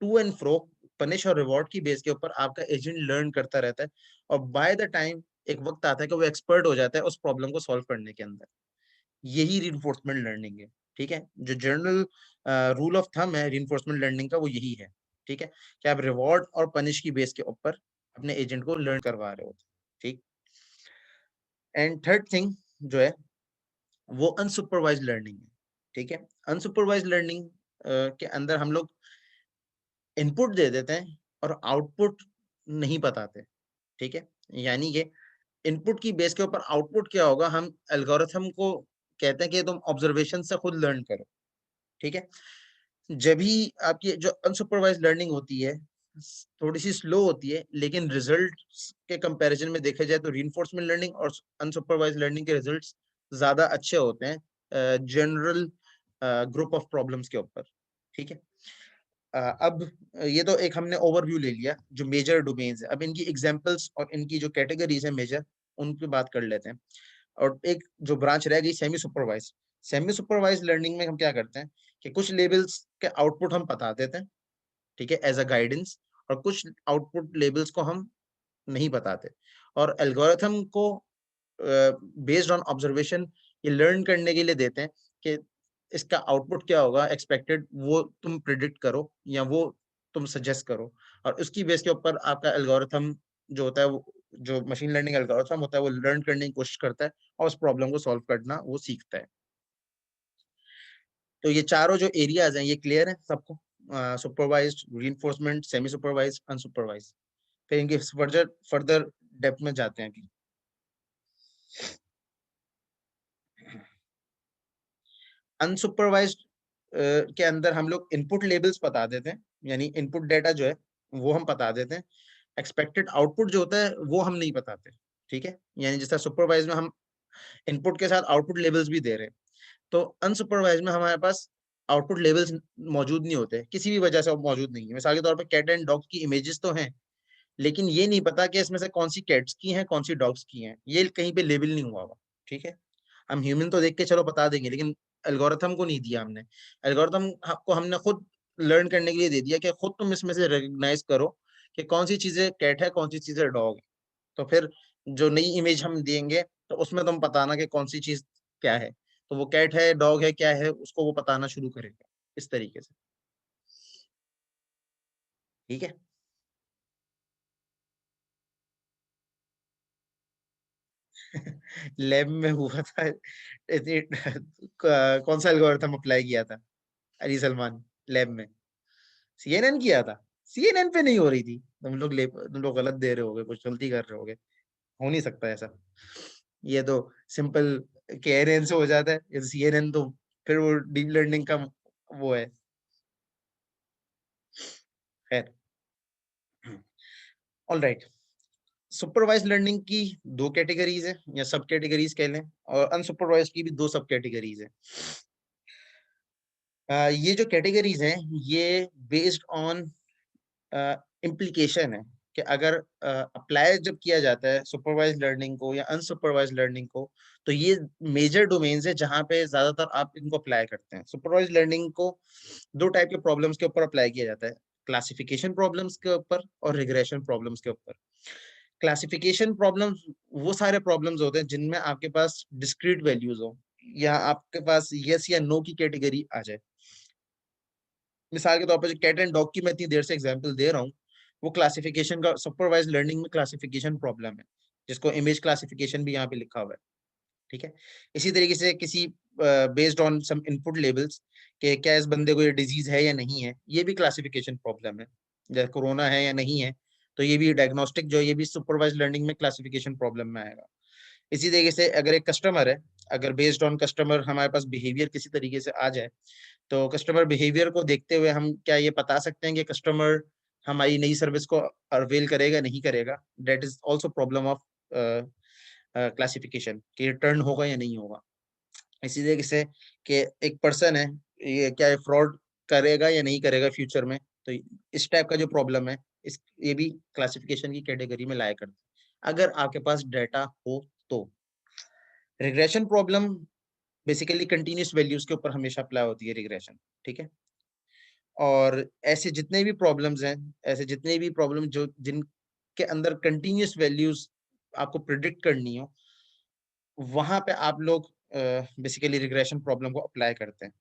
टू एंड फ्रो, पनिश और रिवॉर्ड की बेस के ऊपर आपका एजेंट लर्न करता रहता है, और बाय द टाइम एक वक्त आता है कि वो एक्सपर्ट हो जाता है उस प्रॉब्लम को सॉल्व करने के अंदर। यही रिइंफोर्समेंट लर्निंग है, ठीक है। जो जनरल रूल ऑफ थंब है रिइंफोर्समेंट लर्निंग का वो यही है, ठीक है, कि आप रिवॉर्ड और पनिश की बेस के ऊपर अपने एजेंट को लर्न करवा रहे होते हैं, ठीक। एंड थर्ड थिंग जो है वो अनसुपरवाइज्ड लर्निंग है, ठीक है। अनसुपरवाइज्ड लर्निंग के अंदर हम लोग इनपुट दे देते हैं और आउटपुट नहीं बताते, ठीक है। यानी कि इनपुट की बेस के ऊपर आउटपुट क्या होगा, हम एल्गोरिथम को कहते हैं कि तुम ऑब्जर्वेशन से खुद लर्न करो, ठीक है। जब भी आपकी जो अनसुपरवाइज्ड लर्निंग होती है थोड़ी सी स्लो होती है, लेकिन रिजल्ट के कंपैरिजन में देखा जाए तो रीइंफोर्समेंट लर्निंग और अनसुपरवाइज्ड लर्निंग के रिजल्ट्स ज्यादा अच्छे होते हैं जनरल ग्रुप ऑफ प्रॉब्लम्स के ऊपर, ठीक है। अब ये तो एक हमने ओवरव्यू ले लिया जो मेजर डोमेन्स है। अब इनकी एग्जांपल्स और इनकी जो कैटेगरीज है मेजर, उन पे बात कर लेते हैं। और एक जो ब्रांच रह गई semi supervise, semi supervise learning में हम क्या करते हैं कि कुछ लेबल्स के आउटपुट हम बता देते हैं, ठीक है, एज अ गाइडेंस, और कुछ आउटपुट लेबल्स को हम नहीं बताते। और एल्गोरिथम को बेस्ड ऑन ऑब्जर्वेशन ये लर्न करने के लिए देते हैं कि इसका आउटपुट क्या होगा एक्सपेक्टेड, वो तुम प्रिडिक्ट करो या वो तुम सजेस्ट करो, और उसकी बेस के ऊपर आपका एल्गोरिथम जो होता है, वो जो मशीन लर्निंग एल्गोरिथम होता है, वो लर्न करने की कोशिश करता है और उस प्रॉब्लम को सॉल्व करना वो सीखता है। तो ये चारों जो एरियाज हैं ये क्लियर है सबको, supervised, reinforcement, semi supervised, unsupervised. फिर इनके फर्दर फर्दर डेप्थ में जाते हैं अभी। अनसुपरवाइज्ड के अंदर हम लोग इनपुट लेबल्स बता देते हैं, यानी इनपुट डेटा जो है वो हम बता देते हैं। एक्सपेक्टेड आउटपुट जो होता है वो हम नहीं बताते, ठीक है। यानी जैसा सुपरवाइज में हम इनपुट के साथ आउटपुट लेबल्स भी दे रहे हैं, तो अनसुपरवाइज में हमारे पास आउटपुट लेवल्स मौजूद नहीं होते, किसी भी वजह से वो मौजूद नहीं है। मिसाल के तौर पर कैट एंड डॉग की इमेजेस तो हैं, लेकिन ये नहीं पता कि इसमें से कौन सी कैट्स की हैं कौन सी डॉग्स की हैं, ये कहीं पे लेबल नहीं हुआ हुआ, ठीक है। हम ह्यूमन तो देख के चलो बता देंगे, लेकिन एल्गोरिथम को नहीं दिया हमने। एल्गोरिथम को हमने खुद लर्न करने के लिए दे दिया कि खुद तुम इसमें से रिकग्नाइज करो कि कौन सी चीजें कैट है कौन सी चीजें डॉग है। तो फिर जो नई इमेज हम देंगे तो उसमें तुम बताना कि कौन सी चीज क्या है, तो वो कैट है डॉग है क्या है उसको वो बताना शुरू करेगा, इस तरीके से, ठीक है। लैब में हुआ था कौन सा एल्गोरिथम अप्लाई किया था अली सलमान लैब में? सीएनएन किया था? सीएनएन पे नहीं हो रही थी, तुम लोग गलत दे रहे होगे, कुछ गलती कर रहे होगे, हो नहीं सकता ऐसा। ये तो सिंपल केएनएन से हो जाता है, ये सीएनएन तो फिर वो डीप लर्निंग का वो है। खैर, ऑल राइट। सुपरवाइज लर्निंग की दो कैटेगरीज है या सब कैटेगरीज कह लें, और अनसुपरवाइज की भी दो सब कैटेगरीज है। ये जो कैटेगरीज हैं ये बेस्ड ऑन इम्प्लीकेशन है कि अगर अप्लाई जब किया जाता है सुपरवाइज लर्निंग को या अनसुपरवाइज लर्निंग को, तो ये मेजर डोमेन्स है जहां पे ज्यादातर आप इनको अप्लाई करते हैं। सुपरवाइज लर्निंग को दो टाइप के प्रॉब्लम्स के ऊपर अप्लाई किया जाता है, क्लासिफिकेशन प्रॉब्लम्स के ऊपर और रिग्रेशन प्रॉब्लम्स के ऊपर। क्लासिफिकेशन प्रॉब्लम्स वो सारे प्रॉब्लम्स होते हैं जिनमें आपके पास डिस्क्रीट वैल्यूज हो, या आपके पास यस या नो की कैटेगरी आ जाए। मिसाल के तौर पर जो कैट एंड डॉग की मैं इतनी देर से एग्जांपल दे रहा हूँ, वो क्लासिफिकेशन का, सुपरवाइज लर्निंग में क्लासिफिकेशन प्रॉब्लम है, जिसको इमेज क्लासिफिकेशन भी यहाँ पे लिखा हुआ है, ठीक है। इसी तरीके से किसी based on some input labels कि क्या इस बंदे को ये डिजीज है या नहीं है, ये भी क्लासिफिकेशन प्रॉब्लम है। जैसे कोरोना है या नहीं है, तो ये भी डायग्नोस्टिक जो है ये भी सुपरवाइज लर्निंग में क्लासिफिकेशन प्रॉब्लम में आएगा। इसी तरीके से अगर एक कस्टमर है, अगर बेस्ड ऑन कस्टमर हमारे पास बिहेवियर किसी तरीके से आ जाए, तो कस्टमर बिहेवियर को देखते हुए हम क्या ये बता सकते हैं कि कस्टमर हमारी नई सर्विस को अवेल करेगा नहीं करेगा? That is also problem of classification कि टर्न होगा या नहीं होगा। इसी तरीके से कि एक पर्सन है, ये क्या फ्रॉड करेगा या नहीं करेगा फ्यूचर में, तो इस टाइप का जो प्रॉब्लम है, इस ये भी क्लासिफिकेशन की कैटेगरी में लाया करता है अगर आपके पास डाटा हो तो। Regression problem basically continuous values के ऊपर हमेशा अप्लाई होती है रिग्रेशन, ठीक है। और ऐसे जितने भी प्रॉब्लम्स हैं, ऐसे जितने भी प्रॉब्लम जो जिनके अंदर कंटिन्यूस वैल्यूज आपको प्रिडिक्ट करनी हो, वहां पे आप लोग बेसिकली रिग्रेशन प्रॉब्लम को अप्लाई करते हैं।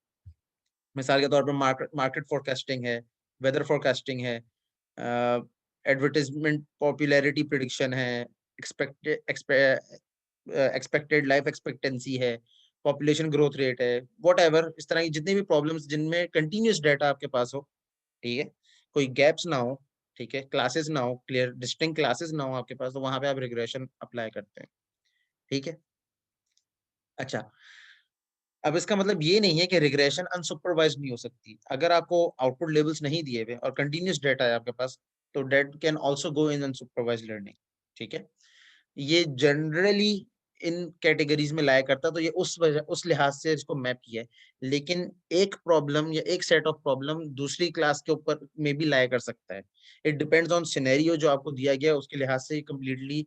मिसाल के तौर पर मार्केट मार्केट फोरकास्टिंग है, वेदर फोरकास्टिंग है, एडवर्टाइजमेंट पॉपुलैरिटी प्रिडिक्शन है, एक्सपेक्टेड एक्सपेक्टेड लाइफ एक्सपेक्टेंसी है, पॉपुलेशन ग्रोथ रेट है, वॉट एवर, इस तरह की जितनी भी प्रॉब्लम्स जिनमें कंटिन्यूस डाटा आपके पास हो, ठीक है, कोई गैप्स ना हो, ठीक है, क्लासेस ना हो, क्लियर डिस्टिंक्ट क्लासेस ना हो आपके पास, तो वहां पे आप रिग्रेशन अप्लाई करते हैं, ठीक है। अच्छा, अब इसका मतलब ये नहीं है कि रिग्रेशन अनसुपरवाइज नहीं हो सकती। अगर आपको आउटपुट लेवल्स नहीं दिए हुए और कंटिन्यूस डेटा है आपके पास, तो that can also go in unsupervised learning, ठीक है। ये जनरली इन कैटेगरीज में लाया करता, तो ये उस वजह उस लिहाज से इसको मैप किया है। लेकिन एक प्रॉब्लम या एक सेट ऑफ प्रॉब्लम दूसरी क्लास के ऊपर में भी लाया कर सकता है। इट डिपेंड्स ऑन सिनेरियो जो आपको दिया गया है, उसके लिहाज से कम्प्लीटली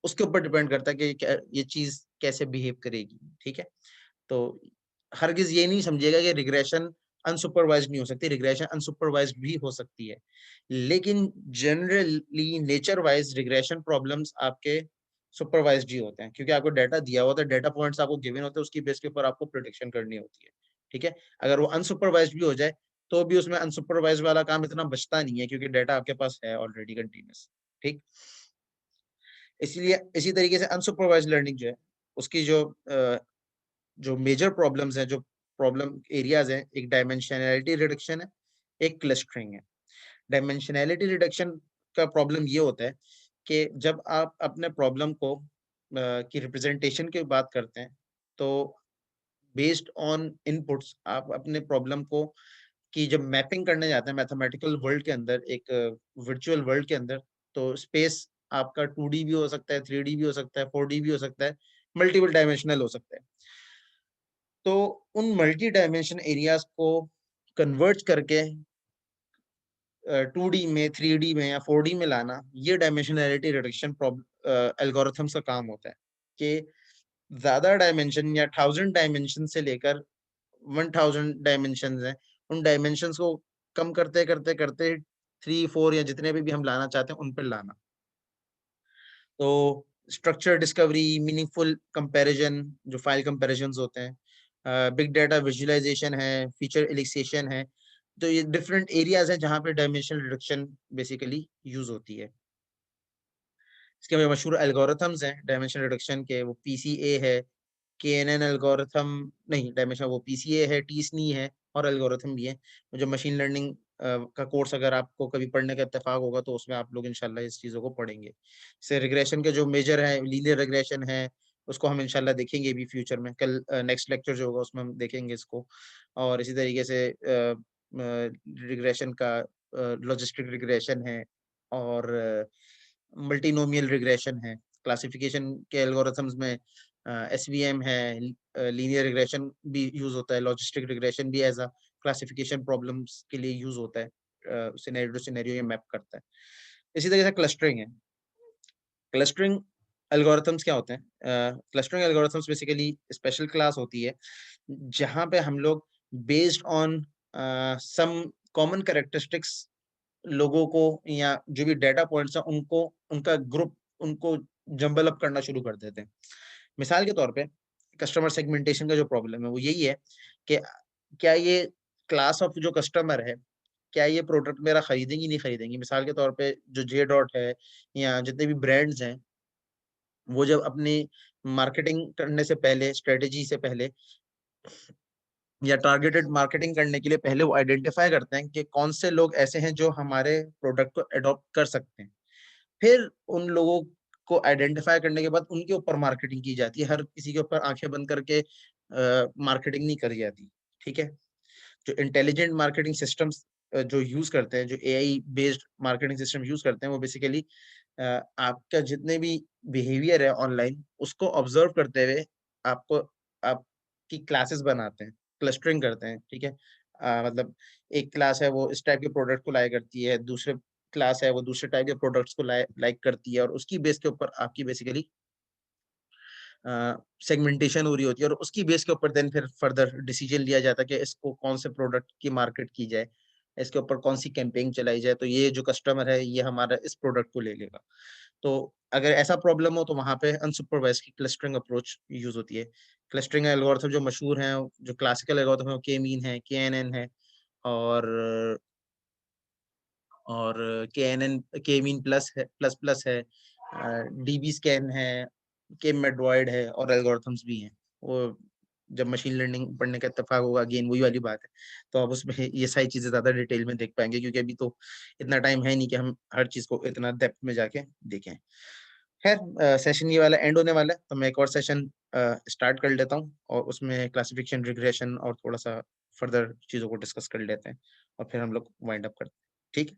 उसके ऊपर डिपेंड करता है कि ये चीज कैसे बिहेव करेगी, ठीक है। तो हरगिज ये नहीं समझिएगा कि रिग्रेशन अनसुपरवाइज्ड नहीं हो सकती, रिग्रेशन अनसुपरवाइज्ड भी हो सकती है, लेकिन generally nature wise regression problems आपके सुपरवाइज्ड ही होते हैं, क्योंकि आपको डाटा दिया होता है, डाटा पॉइंट्स आपको गिवन होते हैं, उसकी बेस के ऊपर आपको प्रिडिक्शन करनी होती है। ठीक है, अगर वो अनसुपरवाइज्ड भी हो जाए तो भी उसमें अनसुपरवाइज्ड वाला काम इतना बचता नहीं है, क्योंकि डाटा आपके पास है ऑलरेडी कंटिन्यूस। ठीक, इसलिए इसी तरीके से अनसुपरवाइज्ड लर्निंग जो है उसकी जो मेजर प्रॉब्लम्स हैं, जो प्रॉब्लम एरियाज हैं, एक डायमेंशनैलिटी रिडक्शन है, एक क्लस्टरिंग है। डायमेंशनैलिटी रिडक्शन का प्रॉब्लम ये होता है कि जब आप अपने प्रॉब्लम को की रिप्रेजेंटेशन की बात करते हैं, तो बेस्ड ऑन इनपुट्स आप अपने प्रॉब्लम को की जब मैपिंग करने जाते हैं मैथमेटिकल वर्ल्ड के अंदर, एक वर्चुअल वर्ल्ड के अंदर, तो स्पेस आपका 2D भी हो सकता है, 3D भी हो सकता है, 4D भी हो सकता है, मल्टीपल डायमेंशनल हो सकता है। तो उन मल्टी डायमेंशन एरियाज को कन्वर्ट करके 2D में, 3D में या 4D में लाना, ये डायमेंशनैलिटी रिडक्शन एल्गोरिथम्स का काम होता है कि ज्यादा डायमेंशन या 1000 डायमेंशन से लेकर 1000 डायमेंशन हैं, उन डायमेंशंस को कम करते करते करते 3 4 या जितने भी हम लाना चाहते हैं उन पर लाना। तो स्ट्रक्चर डिस्कवरी, मीनिंगफुल कंपैरिजन, जो फाइल कंपैरिजंस होते हैं, बिग डाटा विजुअलाइजेशन है, फीचर एलिसिएशन है, तो ये डिफरेंट एरियाज हैं जहाँ पे डायमेंशनल रिडक्शन बेसिकली यूज होती है। इसके में मशहूर एल्गोरिथम्स हैं डायमेंशन रिडक्शन के, वो पीसीए है, केएनएन एल्गोरिथम, नहीं डायमेंशन वो पीसीए है, टीसनी है, और एल्गोरिथम भी है। जो मशीन लर्निंग का कोर्स अगर आपको कभी पढ़ने का इत्तेफाक होगा तो उसमें आप लोग इंशाल्लाह इस चीज़ों को पढ़ेंगे। इससे रिग्रेशन के जो मेजर है, लीनियर रिग्रेशन है, उसको हम इंशाल्लाह देखेंगे भी फ्यूचर में, कल नेक्स्ट लेक्चर जो होगा उसमें हम देखेंगे इसको। और इसी तरीके से रिग्रेशन का लॉजिस्टिक रिग्रेशन है, और मल्टीनोमियल रिग्रेशन है, क्लासिफिकेशन के एल्गोरिथम्स में एसवीएम है, लीनियर रिग्रेशन भी यूज होता है, लॉजिस्टिक रिग्रेशन भी एज अ क्लासिफिकेशन प्रॉब्लम्स के लिए यूज होता है, सिनेरियो टू सिनेरियो ये मैप करता है। इसी तरीके से क्लस्टरिंग है। क्लस्टरिंग एल्गोरिथम्स क्या होते हैं? Clustering algorithms basically special class होती है जहां पे हम लोग based on some common characteristics लोगों को, या जो भी डेटा पॉइंट्स हैं उनको, उनका ग्रुप, उनको जंबल अप करना शुरू कर देते हैं। मिसाल के तौर पे कस्टमर सेगमेंटेशन का जो प्रॉब्लम है वो यही है कि क्या ये क्लास ऑफ जो कस्टमर है, क्या ये प्रोडक्ट मेरा खरीदेंगी नहीं खरीदेंगी। मिसाल के तौर पे जो जे डॉट है या जितने भी ब्रांड्स हैं, वो जब अपनी मार्केटिंग करने से पहले, स्ट्रेटेजी से पहले या टारगेटेड मार्केटिंग करने के लिए पहले वो आइडेंटिफाई करते हैं कि कौन से लोग ऐसे हैं जो हमारे प्रोडक्ट को अडॉप्ट कर सकते हैं। फिर उन लोगों को आइडेंटिफाई करने के बाद उनके ऊपर मार्केटिंग की जाती है। हर किसी के ऊपर आंखें बंद करके मार्केटिंग नहीं करी जाती। ठीक है, जो इंटेलिजेंट मार्केटिंग सिस्टम्स जो यूज करते हैं, जो AI based marketing system use करते हैं, वो बेसिकली आपका जितने भी बिहेवियर है ऑनलाइन उसको ऑब्जर्व करते हुए आपको, आपकी क्लासेस बनाते हैं, क्लस्टरिंग करते हैं। ठीक है, मतलब एक क्लास है वो इस टाइप के प्रोडक्ट को लाइक करती है, दूसरे क्लास है वो दूसरे टाइप के प्रोडक्ट्स को लाइक करती है, और उसकी बेस के ऊपर आपकी बेसिकली सेगमेंटेशन हो रही होती है, और उसकी बेस के ऊपर देन फिर फर्दर डिसीजन लिया जाता है कि इसको कौन से प्रोडक्ट की मार्केट की जाए, इसके ऊपर कौन सी कैंपेन चलाई जाए, तो ये जो कस्टमर है ये हमारा इस प्रोडक्ट को ले लेगा। तो अगर ऐसा प्रॉब्लम हो तो वहाँ पे अनसुपरवाइज्ड की क्लस्टरिंग अप्रोच यूज होती है। क्लस्टरिंग एल्गोरिथम जो मशहूर हैं, जो क्लासिकल एल्गोरिथम है, वो के मीन है, के एन एन है, और और के एन एन, के मीन प्लस है, प्लस प्लस है, डीबी स्कैन है, के मेडवाइड है, और एल्गोरिथम्स भी हैं। वो जब मशीन लर्निंग पढ़ने का इत्तेफाक होगा, अगेन वही वाली बात है, तो आप उसमें ये सारी चीजें ज्यादा डिटेल में देख पाएंगे, क्योंकि अभी तो इतना टाइम है नहीं कि हम हर चीज को इतना डेप्थ में जाके देखें। खैर, सेशन ये वाला एंड होने वाला है, तो मैं एक और सेशन स्टार्ट कर लेता हूँ, और उसमें क्लासिफिकेशन, रिग्रेशन और थोड़ा सा फर्दर चीज़ों को डिस्कस कर लेते हैं, और फिर हम लोग वाइंड अप करते हैं। ठीक है।